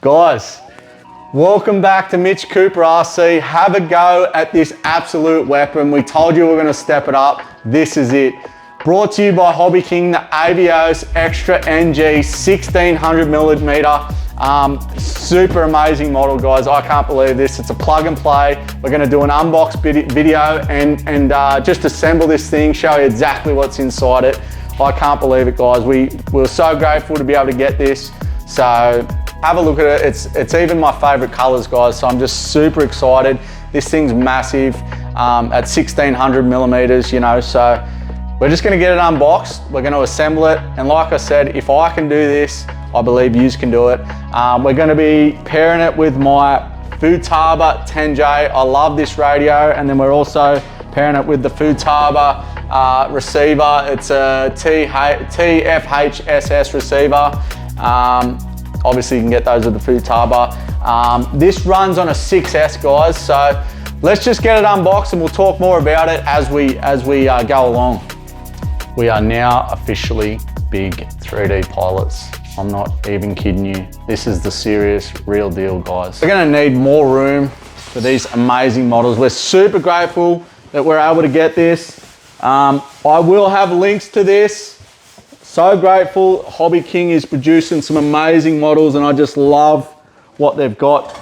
Guys, welcome back to Mitch Cooper RC. Have a go at this absolute weapon. We told you we're going to step it up. This is it. Brought to you by HobbyKing, the Avios Extra NG 1600mm. Super amazing model, guys. I can't believe this. It's a plug and play. We're going to do an unbox video and just assemble this thing, show you exactly what's inside it. I can't believe it, guys. We were so grateful to be able to get this. So have a look at it. It's even my favorite colors, guys. So I'm just super excited. This thing's massive at 1600mm, you know, so we're just gonna get it unboxed. We're gonna assemble it. And like I said, if I can do this, I believe you can do it. We're gonna be pairing it with my Futaba 10J. I love this radio. And then we're also pairing it with the Futaba receiver. It's a TFHSS receiver. Obviously you can get those with the Futaba. This runs on a 6S, guys. So let's just get it unboxed and we'll talk more about it as we go along. We are now officially big 3D pilots. I'm not even kidding you. This is the serious, real deal, guys. We're gonna need more room for these amazing models. We're super grateful that we're able to get this. I will have links to this. So grateful. HobbyKing is producing some amazing models and I just love what they've got.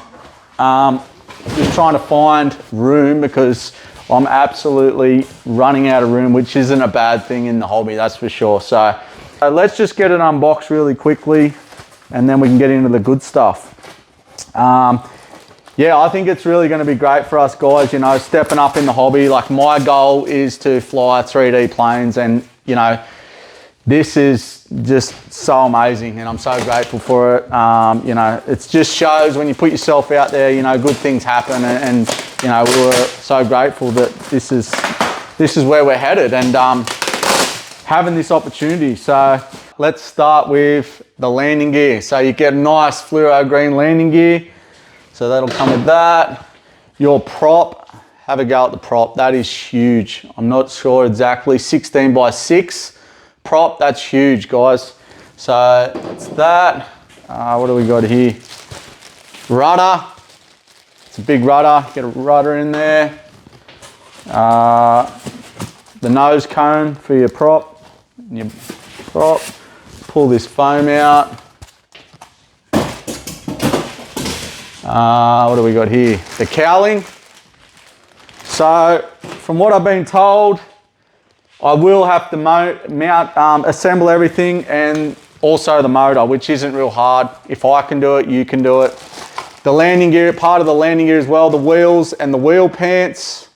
Just trying to find room because I'm absolutely running out of room, which isn't a bad thing in the hobby, that's for sure. So let's just get it unboxed really quickly and then we can get into the good stuff. Yeah, I think it's really going to be great for us guys, you know, stepping up in the hobby. Like my goal is to fly 3D planes and, you know, this is just so amazing and I'm so grateful for it. You know, it just shows when you put yourself out there, you know, good things happen and you know, we were so grateful that this is where we're headed and having this opportunity. So let's start with the landing gear. So you get a nice fluoro green landing gear. So that'll come with that. Your prop, have a go at the prop. That is huge. I'm not sure exactly, 16x6 prop, that's huge, guys. So it's that. What do we got here? Rudder. It's a big rudder. Get a rudder in there. The nose cone for your prop. Pull this foam out. What do we got here? The cowling. So from what I've been told, I will have to assemble everything and also the motor, which isn't real hard. If I can do it, you can do it. The landing gear, part of the landing gear as well, the wheels and the wheel pants.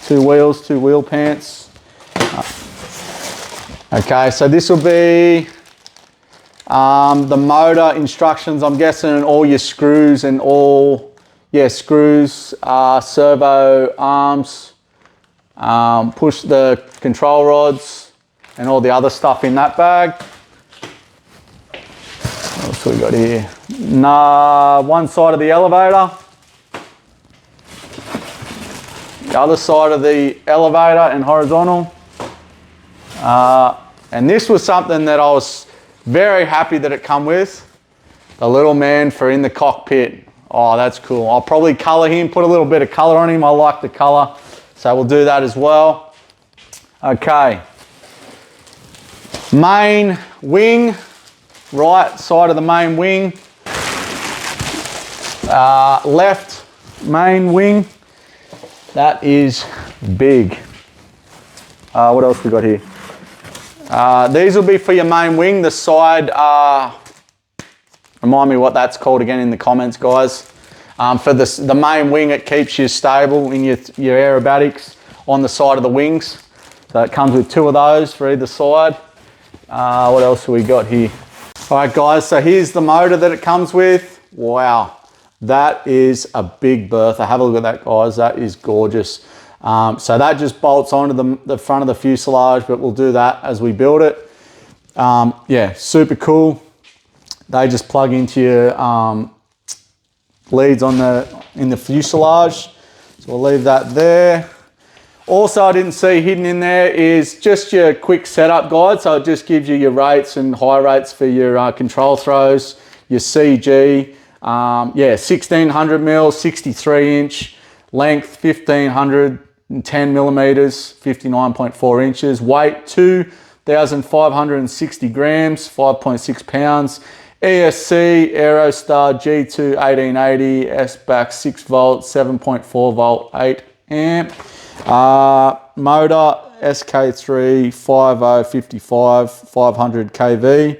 2 wheels, 2 wheel pants. Okay, so this will be the motor instructions, I'm guessing, and all your screws and all, yeah, screws, servo arms, push the control rods and all the other stuff in that bag. What else we got here? One side of the elevator, the other side of the elevator and horizontal. And this was something that I was very happy that it come with. The little man for in the cockpit. Oh, that's cool. I'll probably color him, put a little bit of color on him. I like the color. So we'll do that as well. Okay. Main wing, right side of the main wing. Left main wing. That is big. What else we got here? These will be for your main wing. The side, remind me what that's called again in the comments, guys. For the main wing, it keeps you stable in your aerobatics on the side of the wings. So it comes with 2 of those for either side. What else have we got here? All right, guys, so here's the motor that it comes with. Wow, that is a big bertha. Have a look at that, guys. That is gorgeous. So that just bolts onto the front of the fuselage, but we'll do that as we build it. Yeah, super cool. They just plug into your leads in the fuselage. So we'll leave that there. Also, I didn't see hidden in there is just your quick setup guide. So it just gives you your rates and high rates for your control throws, your CG, Yeah, 1600 mil, 63 inch, length 1510 millimeters, 59.4 inches, weight 2,560 grams, 5.6 pounds. ESC Aerostar G2 1880, S-back 6 volt, 7.4 volt, 8 amp. Motor SK3 5055, 500 kV.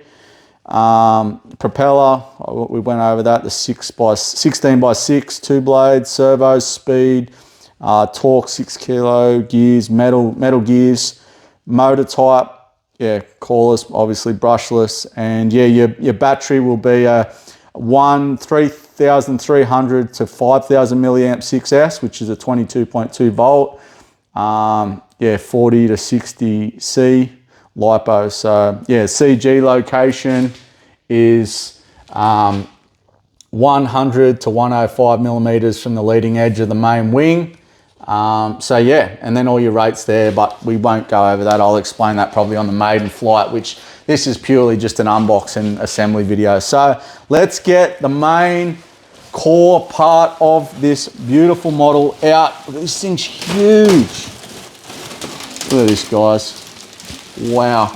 Propeller, we went over that, the 16x6, 2 blades, servos, speed, torque 6 kilo, gears, metal gears, motor type, yeah, coreless, obviously brushless, and yeah, your battery will be a 3,300 to 5,000 milliamp 6S, which is a 22.2 volt, yeah, 40 to 60 C LiPo. So yeah, CG location is 100 to 105 millimeters from the leading edge of the main wing. So yeah, and then all your rates there, but we won't go over that. I'll explain that probably on the maiden flight, which this is purely just an unboxing assembly video. So let's get the main core part of this beautiful model out. This thing's huge. Look at this, guys. Wow.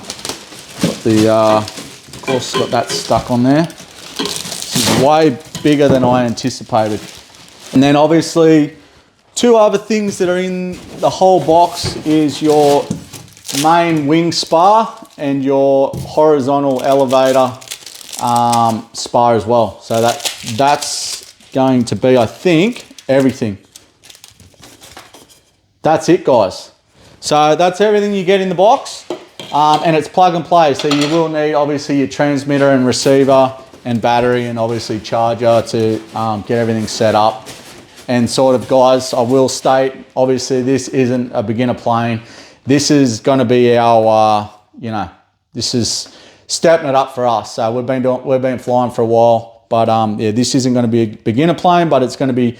Got the, of course, got that stuck on there. This is way bigger than I anticipated. And then obviously, two other things that are in the whole box is your main wing spar and your horizontal elevator spar as well. So that's going to be, I think, everything. That's it, guys. So that's everything you get in the box, and it's plug and play. So you will need obviously your transmitter and receiver and battery and obviously charger to get everything set up. And sort of, guys, I will state, obviously this isn't a beginner plane. This is going to be our, you know, this is stepping it up for us. So we've been flying for a while, but yeah, this isn't going to be a beginner plane, but it's going to be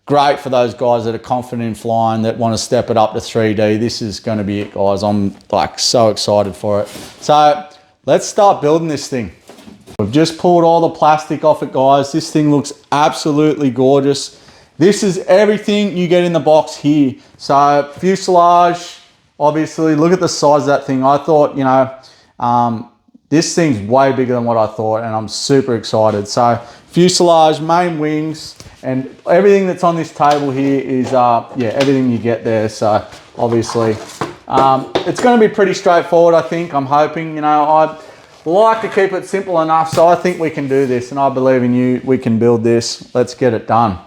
great for those guys that are confident in flying, that want to step it up to 3D. This is going to be it, guys. I'm like so excited for it. So let's start building this thing. We've just pulled all the plastic off it, guys. This thing looks absolutely gorgeous. This is everything you get in the box here. So fuselage, obviously, look at the size of that thing. I thought, you know, this thing's way bigger than what I thought, and I'm super excited. So fuselage, main wings, and everything that's on this table here is, yeah, everything you get there. So obviously, it's going to be pretty straightforward, I think. I'm hoping, you know, I like to keep it simple enough, so I think we can do this, and I believe in you. We can build this. Let's get it done.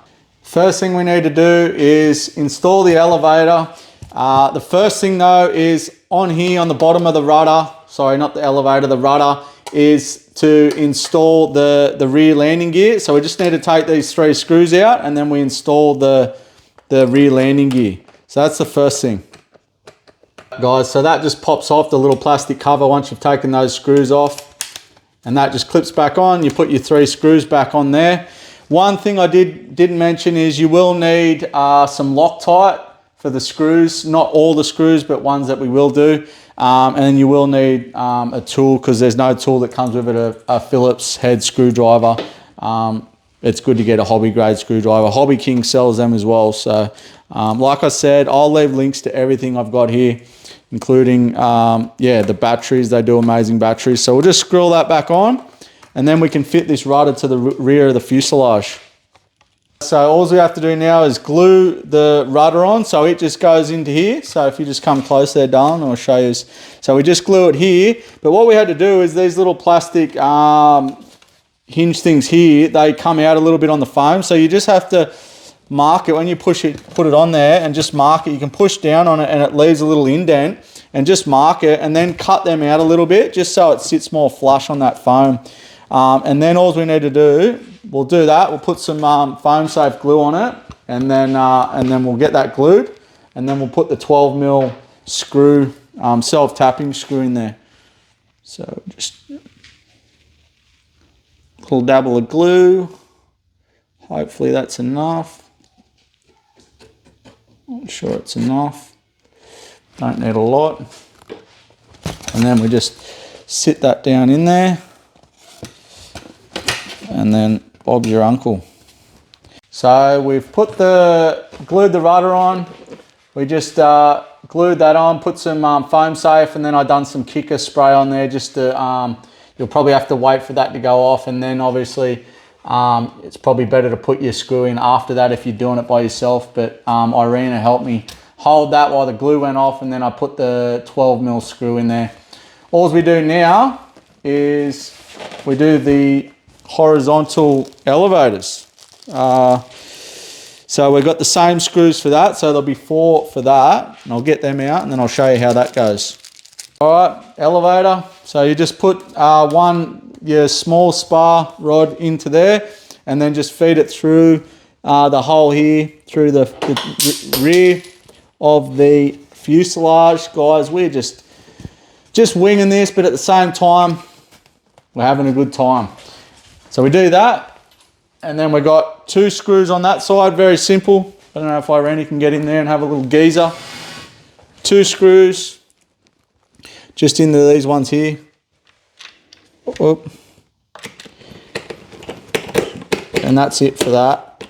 First thing we need to do is install the elevator. The first thing though is on here on the bottom of the rudder, sorry, not the elevator, the rudder, is to install the rear landing gear. So we just need to take these 3 screws out, and then we install the rear landing gear. So that's the first thing. Guys, so that just pops off the little plastic cover once you've taken those screws off, and that just clips back on. You put your 3 screws back on there. One thing I didn't mention is you will need some Loctite for the screws, not all the screws, but ones that we will do. And then you will need a tool, because there's no tool that comes with it, a Phillips head screwdriver. It's good to get a hobby grade screwdriver. HobbyKing sells them as well. So like I said, I'll leave links to everything I've got here, including yeah, the batteries. They do amazing batteries. So we'll just screw that back on, and then we can fit this rudder to the rear of the fuselage. So all we have to do now is glue the rudder on, so it just goes into here. So if you just come close there, darling, I'll show you. So we just glue it here, but what we had to do is these little plastic hinge things here, they come out a little bit on the foam, so you just have to mark it when you push it, put it on there and just mark it. You can push down on it and it leaves a little indent, and just mark it and then cut them out a little bit just so it sits more flush on that foam. And then all we need to do, we'll do that. We'll put some foam safe glue on it, and then we'll get that glued, and then we'll put the 12mm screw, self-tapping screw in there. So just a little dabble of glue. Hopefully that's enough. Not sure it's enough. Don't need a lot. And then we just sit that down in there. And then Bob's your uncle. So we've glued the rudder on. We just glued that on, put some foam safe, and then I done some kicker spray on there just to, you'll probably have to wait for that to go off, and then obviously it's probably better to put your screw in after that if you're doing it by yourself, but Irina helped me hold that while the glue went off, and then I put the 12mm screw in there. All we do now is we do the horizontal elevators. So we've got the same screws for that, so there'll be 4 for that, and I'll get them out and then I'll show you how that goes. All right, elevator. So you just put your small spar rod into there, and then just feed it through the hole here, through the rear of the fuselage. Guys, we're just winging this, but at the same time, we're having a good time. So we do that. And then we've got 2 screws on that side, very simple. I don't know if Irene can get in there and have a little geezer. 2 screws, just into these ones here. Whoop. And that's it for that.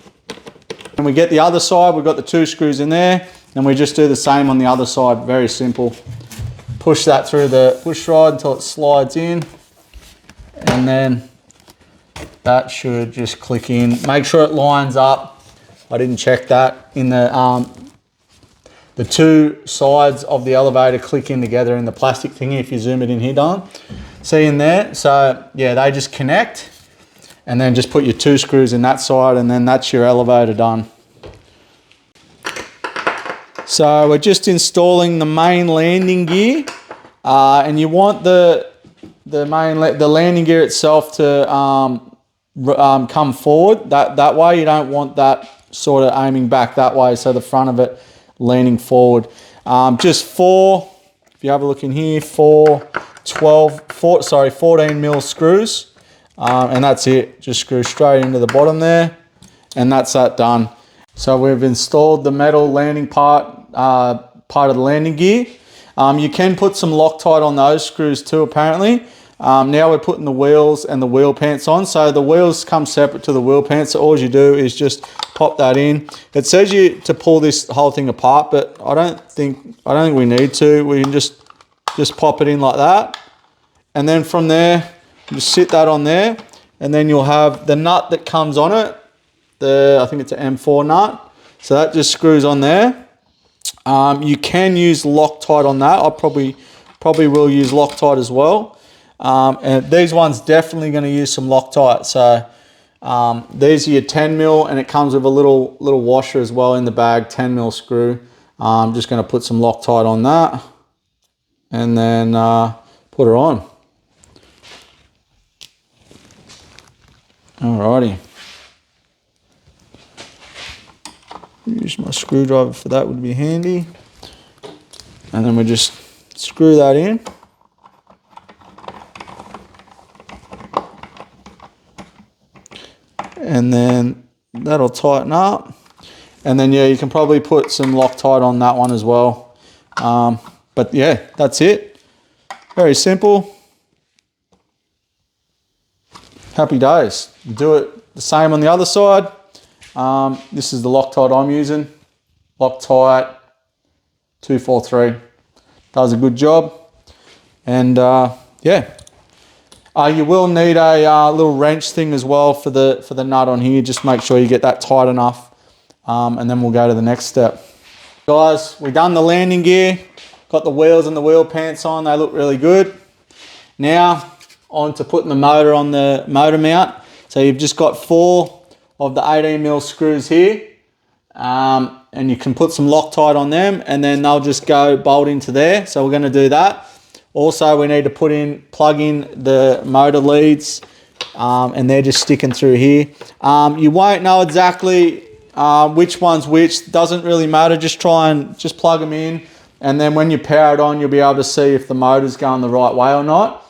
And we get the other side, we've got the 2 screws in there, and we just do the same on the other side, very simple. Push that through the push rod until it slides in, and then that should just click in. Make sure it lines up. I didn't check that. In the 2 sides of the elevator click in together in the plastic thingy, if you zoom it in here, Don. See in there? So yeah, they just connect, and then just put your 2 screws in that side, and then that's your elevator done. So we're just installing the main landing gear, and you want the landing gear itself to come forward that way. You don't want that sort of aiming back that way, so the front of it leaning forward. Just 4, if you have a look in here, 14mm screws, and that's it. Just screw straight into the bottom there, and that's that done. So we've installed the metal landing part of the landing gear. You can put some Loctite on those screws too, apparently. Now we're putting the wheels and the wheel pants on. So the wheels come separate to the wheel pants. So all you do is just pop that in. It says you to pull this whole thing apart, but I don't think we need to. We can just pop it in like that. And then from there, just sit that on there. And then you'll have the nut that comes on it. I think it's an M4 nut. So that just screws on there. You can use Loctite on that. I probably will use Loctite as well. And these ones definitely going to use some Loctite. So these are your 10mm, and it comes with a little washer as well in the bag, 10mm screw. I'm just going to put some Loctite on that, and then put her on. Alrighty. Use my screwdriver for that, would be handy. And then we just screw that in. And then that'll tighten up. And then yeah, you can probably put some Loctite on that one as well. But yeah, that's it. Very simple. Happy days. Do it the same on the other side. This is the Loctite I'm using. Loctite 243. Does a good job. And yeah. You will need a little wrench thing as well for the nut on here. Just make sure you get that tight enough, and then we'll go to the next step. Guys, we've done the landing gear, got the wheels and the wheel pants on. They look really good. Now on to putting the motor on the motor mount. So you've just got 4 of the 18mm screws here, and you can put some Loctite on them, and then they'll just go bolt into there. So we're going to do that. Also, we need to plug in the motor leads, and they're just sticking through here. You won't know exactly which one's which. Doesn't really matter. Just plug them in, and then when you power it on, you'll be able to see if the motor's going the right way or not.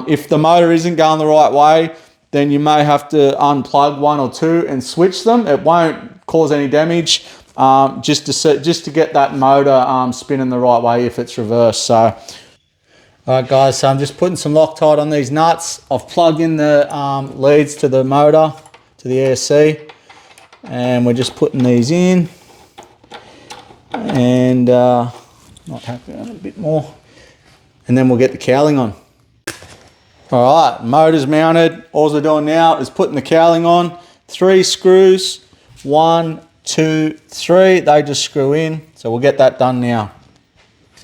If the motor isn't going the right way, then you may have to unplug 1 or 2 and switch them. It won't cause any damage, just to get that motor spinning the right way if it's reversed. So. Alright guys, so I'm just putting some Loctite on these nuts. I've plugged in the leads to the motor. to the ASC, and we're just putting these in, and not happy on a bit more, and then we'll get the cowling on. All right, motor's mounted. All we're doing now is putting the cowling on. 3 screws, 1, 2, 3. They just screw in, so we'll get that done now.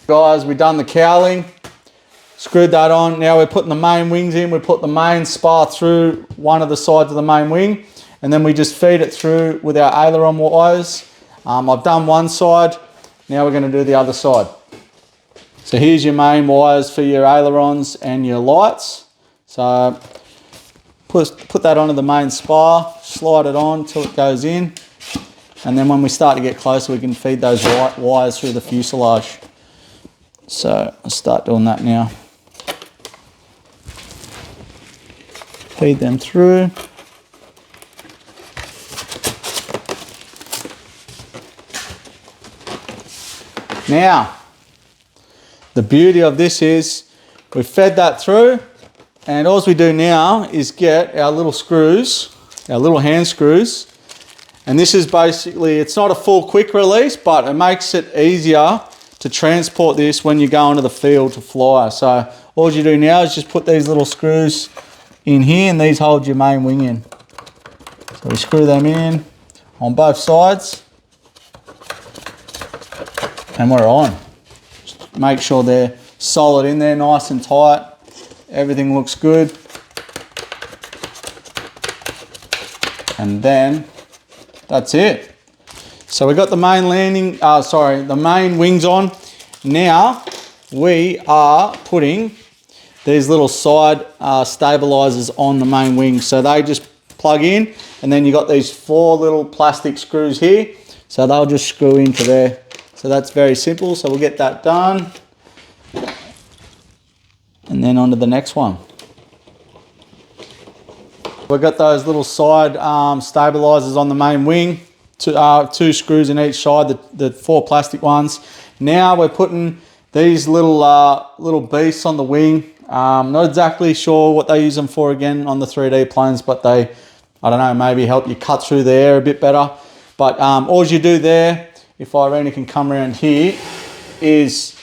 Guys, we've done the cowling, screwed that on. Now we're putting the main wings in. We put the main spar through one of the sides of the main wing, and then we just feed it through with our aileron wires. I've done one side, now we're going to do the other side. So here's your main wires for your ailerons and your lights. So put that onto the main spar, slide it on till it goes in, and then when we start to get closer we can feed those wires through the fuselage. So I'll start doing that now. Feed them through. Now, the beauty of this is we've fed that through, and all we do now is get our little screws, our little hand screws, and this is basically, it's not a full quick release, but it makes it easier to transport this when you go into the field to fly. So all you do now is just put these little screws in here, and these hold your main wing in. So we screw them in on both sides, and we're on. Just make sure they're solid in there, nice and tight. Everything looks good. And then that's it. So we got the main landing, the main wings on. Now we are putting these little side stabilizers on the main wing. So they just plug in, and then you got these 4 little plastic screws here. So they'll just screw into there. So that's very simple. So we'll get that done. And then on to the next one. We've got those little side stabilizers on the main wing. 2 screws in each side, the 4 plastic ones. Now we're putting these little beasts on the wing. Not exactly sure what they use them for again on the 3D planes, but they, I don't know, maybe help you cut through the air a bit better. But all you do there, if Irene can come around here, is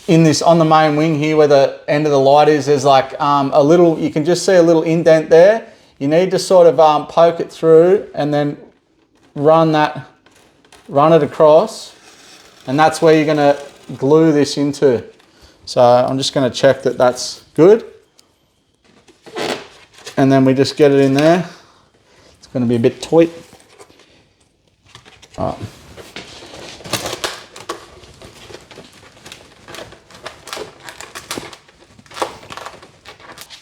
in this, on the main wing here where the end of the light is, there's like a little, you can just see a little indent there. You need to sort of poke it through and then run it across, and that's where you're going to glue this into. So I'm just going to check that that's good, and then we just get it in there. It's going to be a bit tight. All right.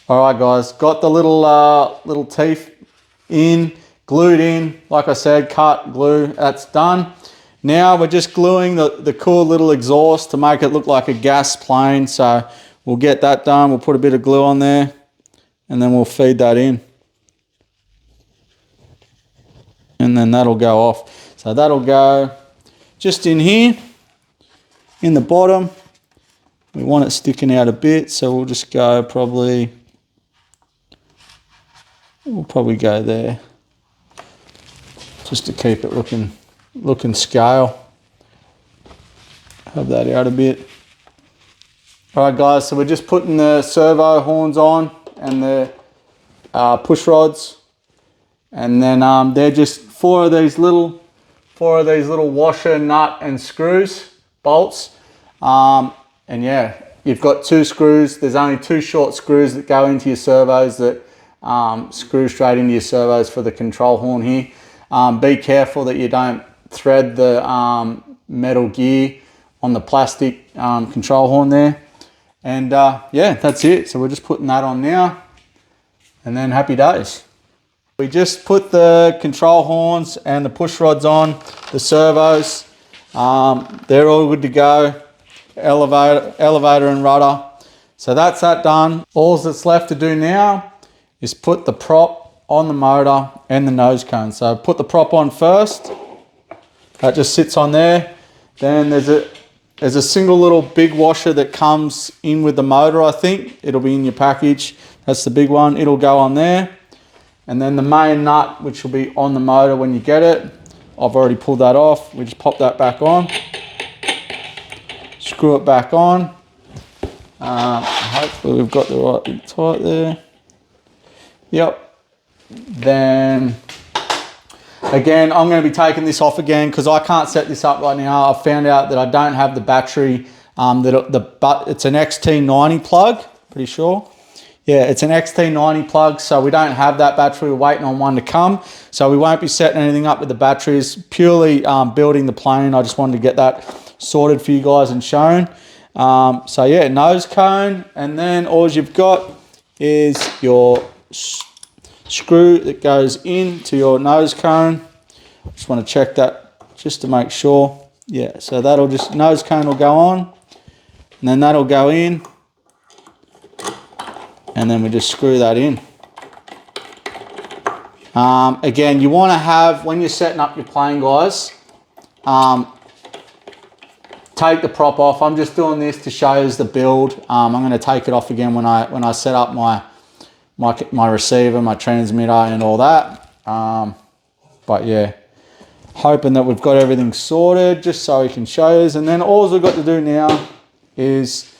All right, guys, got the little teeth in, glued in, like I said, cut, glue, that's done. Now we're just gluing the cool little exhaust to make it look like a gas plane. So we'll get that done. We'll put a bit of glue on there, and then we'll feed that in. And then that'll go off. So that'll go just in here, in the bottom. We want it sticking out a bit, so we'll just go we'll probably go there, just to keep it looking scale. Have that out a bit. All right, guys, so we're just putting the servo horns on and the push rods, and then they're just four of these little washer, nut and screws, bolts. And yeah, you've got 2 screws. There's only 2 short screws that go into your servos that screw straight into your servos for the control horn here. Be careful that you don't thread the metal gear on the plastic control horn there. And yeah, that's it. So we're just putting that on now, and then happy days. We just put the control horns and the push rods on, the servos. They're all good to go. Elevator and rudder. So that's that done. All that's left to do now is put the prop on the motor and the nose cone. So put the prop on first. That just sits on there. Then there's a single little big washer that comes in with the motor, I think. It'll be in your package. That's the big one. It'll go on there. And then the main nut, which will be on the motor when you get it. I've already pulled that off. We just pop that back on. Screw it back on. Hopefully we've got the right bit tight there. Yep. Then, again, I'm going to be taking this off again because I can't set this up right now. I've found out that I don't have the battery. It's an XT90 plug, pretty sure. Yeah, it's an XT90 plug, so we don't have that battery. We're waiting on one to come. So we won't be setting anything up with the batteries, purely building the plane. I just wanted to get that sorted for you guys and shown. So yeah, nose cone, and then all you've got is your screw that goes into your nose cone. Just want to check that just to make sure. Yeah, so that'll just, nose cone will go on, and then that'll go in. And then we just screw that in. Again, you want to have, when you're setting up your plane, guys, take the prop off. I'm just doing this to show you the build. I'm going to take it off again when I set up my receiver, my transmitter, and all that. But yeah, hoping that we've got everything sorted just so we can show you. And then all we've got to do now is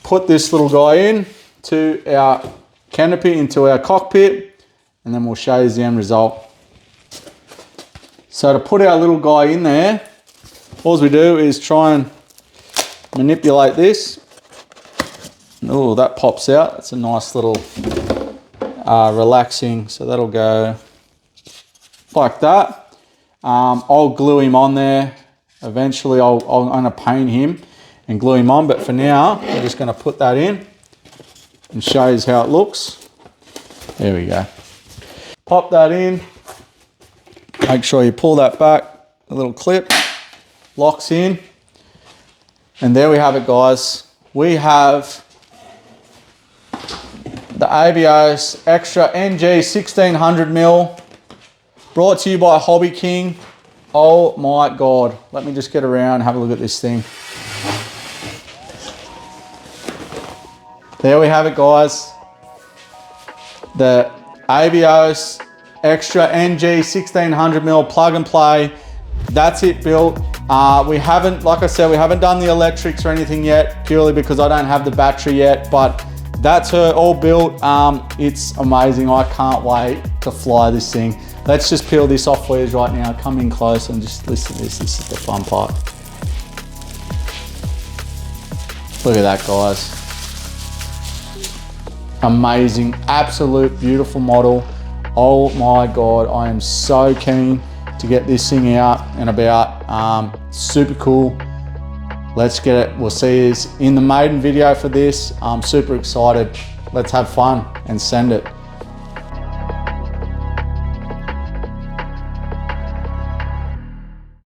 put this little guy in to our canopy, into our cockpit, and then we'll show you the end result. So to put our little guy in there, all we do is try and manipulate this. Oh, that pops out. It's a nice little relaxing, so that'll go like that. I'll glue him on there. Eventually I'm going to paint him and glue him on, but for now we're just going to put that in and show you how it looks. There we go. Pop that in. Make sure you pull that back. A little clip locks in. And there we have it, guys. We have the Avios Extra NG 1600mm, brought to you by HobbyKing. Oh my God. Let me just get around and have a look at this thing. There we have it, guys. The Avios Extra NG 1600mm plug and play. That's it built. We haven't, like I said, we haven't done the electrics or anything yet, purely because I don't have the battery yet, but that's her all built. It's amazing. I can't wait to fly this thing. Let's just peel this off for you right now. Come in close and just listen to this. This is the fun part. Look at that, guys. Amazing, absolute beautiful model. Oh my God, I am so keen to get this thing out and about. Super cool. Let's get it. We'll see you in the maiden video for this. I'm super excited. Let's have fun and send it.